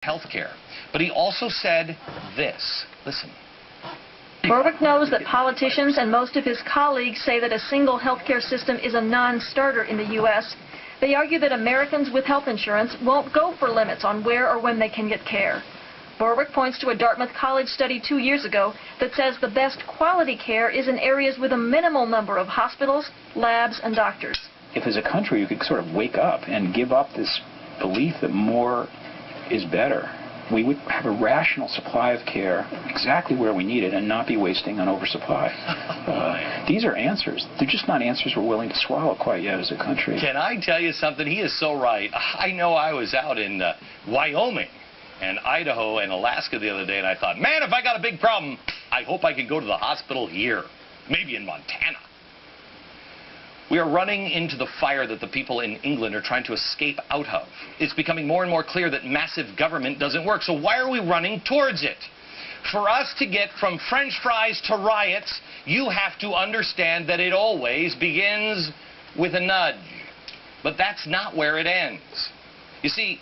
healthcare. But he also said this. Listen. Berwick knows that politicians and most of his colleagues say that a single healthcare system is a non-starter in the U.S. They argue that Americans with health insurance won't go for limits on where or when they can get care. Berwick points to a Dartmouth College study 2 years ago that says the best quality care is in areas with a minimal number of hospitals, labs, and doctors. If as a country you could sort of wake up and give up this belief that more is better, we would have a rational supply of care exactly where we need it and not be wasting on oversupply. These are answers. They're just not answers we're willing to swallow quite yet as a country. Can I tell you something? He is so right. I know I was out in Wyoming and Idaho and Alaska the other day, and I thought, man, if I got a big problem, I hope I can go to the hospital here, maybe in Montana. We are running into the fire that the people in England are trying to escape out of. It's becoming more and more clear that massive government doesn't work. So why are we running towards it? For us to get from French fries to riots, you have to understand that it always begins with a nudge. But that's not where it ends. You see,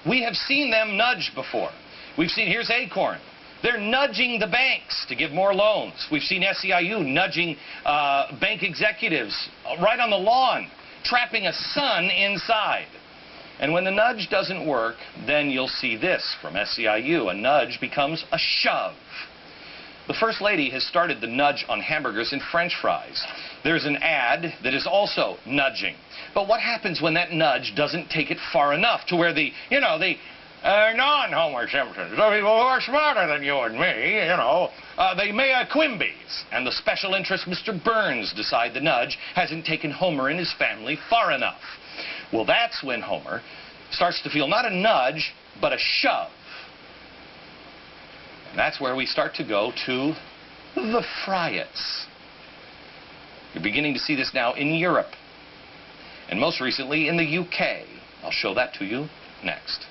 we have seen them nudge before. We've seen, here's Acorn. They're nudging the banks to give more loans. We've seen SEIU nudging bank executives right on the lawn, trapping a son inside. And when the nudge doesn't work, then you'll see this from SEIU. A nudge becomes a shove. The First Lady has started the nudge on hamburgers and French fries. There's an ad that is also nudging. But what happens when that nudge doesn't take it far enough to where the non-Homer Simpsons, the people who are smarter than you and me, the Mea Quimbies, and the special interest Mr. Burns decide the nudge hasn't taken Homer and his family far enough? Well, that's when Homer starts to feel not a nudge, but a shove. And that's where we start to go to the Riots. You're beginning to see this now in Europe, and most recently in the UK. I'll show that to you next.